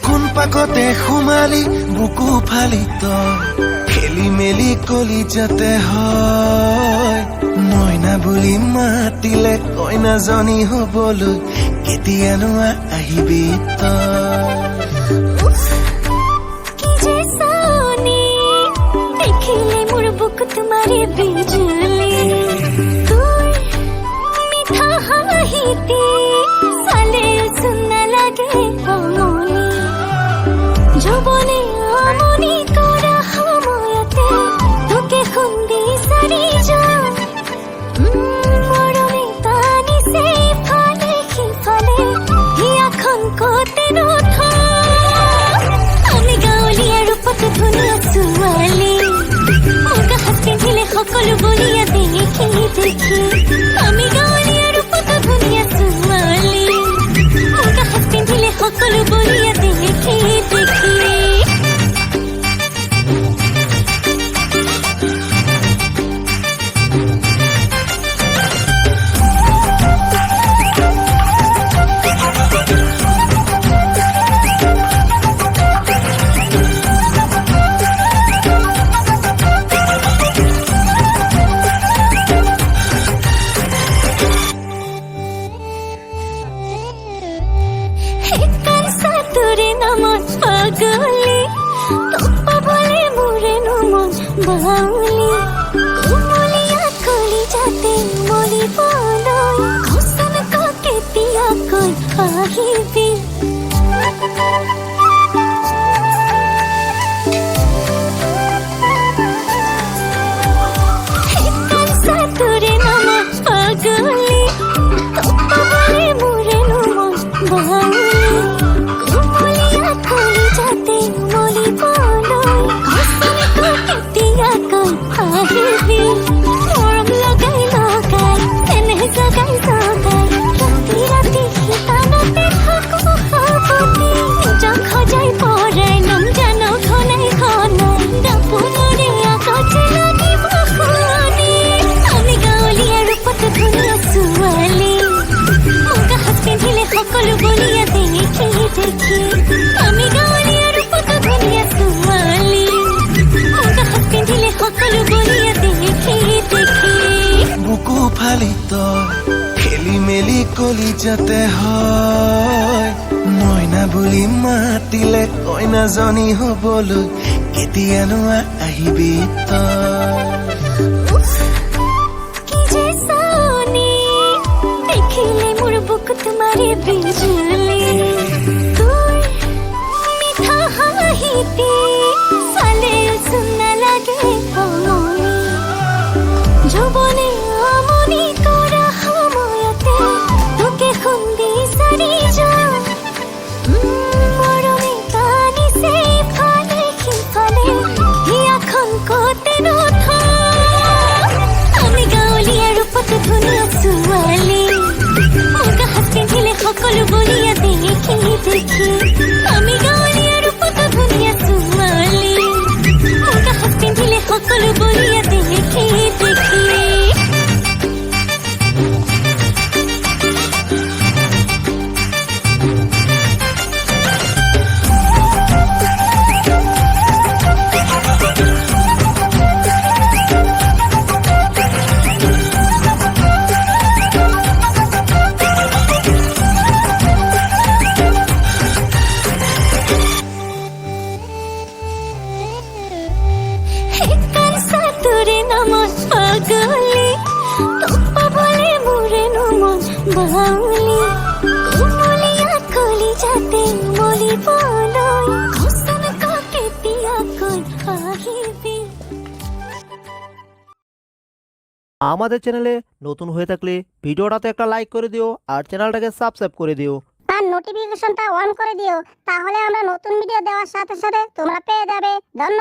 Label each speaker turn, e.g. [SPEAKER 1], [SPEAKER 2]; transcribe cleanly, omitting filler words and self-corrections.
[SPEAKER 1] কোন পাকতে সোমালি বুকু ফালি তই খেলি মেলি কলি যাতে হয় মইনা বুলি মাতিলে কইনাজনী হবলৈ কেতিয়ানো আহিবি তই
[SPEAKER 2] দেখিলে মোৰ বুক তোমাৰে বিজুলি তোৰ মিঠা হাঁহিতে চালে চুনা লাগে আমনি যৌৱনে আমনি কৰা সময়তে তোকে খুন্দি চাৰি যাওঁ মৰমে টানিছে ইফালে সিফালে হিয়াখন কতে নথওঁ আমি গাঁৱলীয়া ৰূপত ধুনীয়া ছোৱালী মুগা সাজ পিন্ধিলে সকলো বলিয়া দেখি দেখি আমি গাঁৱলীয়া ৰূপত ধুনীয়া ছোৱালী মুগা সাজ পিন্ধিলে সকলো বলিয়া দেখি দেখি তোরে নামত পাগলি তোপা বলে মোরে নমন বাউলি কুমলিয়া কলি যাতে মরি বলই ঘোষণ কেতিয়া কই আহিবি তোরে নামত পাগলি তোপা বলে মোরে নমন বাউলি মৰম লগাই লগাই এনে জগাই জগাই ৰাতি ৰাতি শীতানতে থাকো সাৱতি নিজক সজাই পৰাই নম জানো ঘনাই ঘনাই দাপোনৰে আগতে লাগিব শুৱনি আমি গাঁৱলীয়া ৰূপত ধুনীয়া ছোৱালী মুগা সাজ পিন্ধিলে সকলো বলিয়া দেখি দেখি আমি গাঁৱলীয়া ৰূপত ধুনীয়া ছোৱালী মুগা সাজ পিন্ধিলে সকলো বলিয়া দেখি দেখি
[SPEAKER 1] বুকু ফালি তই খেলি মেলি কলি যাতে হয় মইনা বুলি মাতিলে কইনাজনী হবলৈ কেতিয়ানো আহিবি তই
[SPEAKER 2] দেখিলে মোৰ বুক তোমাৰে বিজুলি তোৰ মিঠা হাঁহিতে চালে চুনা লাগে আমনি যৌৱনে আমনি কৰা সময়তে তোকে খুন্দি চাৰি যাওঁ মৰমে টানিছে ইফালে সিফালে হিয়াখন কতে নথওঁ আমি গাঁৱলীয়া ৰূপত ধুনীয়া ছোৱালী মুগা সাজ পিন্ধিলে সকলো বলিয়া দেখি দেখি আমি গাঁৱলীয়া ৰূপত ধুনীয়া ছোৱালী মুগা সাজ পিন্ধিলে সকলো বলিয়া দেখি দেখি তোরে নামত পাগলি তোপা বলে মোরে নমন বাউলি কুমলিয়া কলি যাতে মরি বলই ঘোষণ কেতিয়া কই আহিবি
[SPEAKER 3] আমাদের চ্যানেলে নতুন হয়ে থাকলে ভিডিওটাতে একটা লাইক করে দিও আর চ্যানেলটাকে সাবস্ক্রাইব করে দিও
[SPEAKER 4] আর নোটিফিকেশনটা অন করে দিও তাহলে আমরা নতুন ভিডিও দেওয়ার সাথে সাথে তোমরা পেয়ে যাবে। ধন্যবাদ।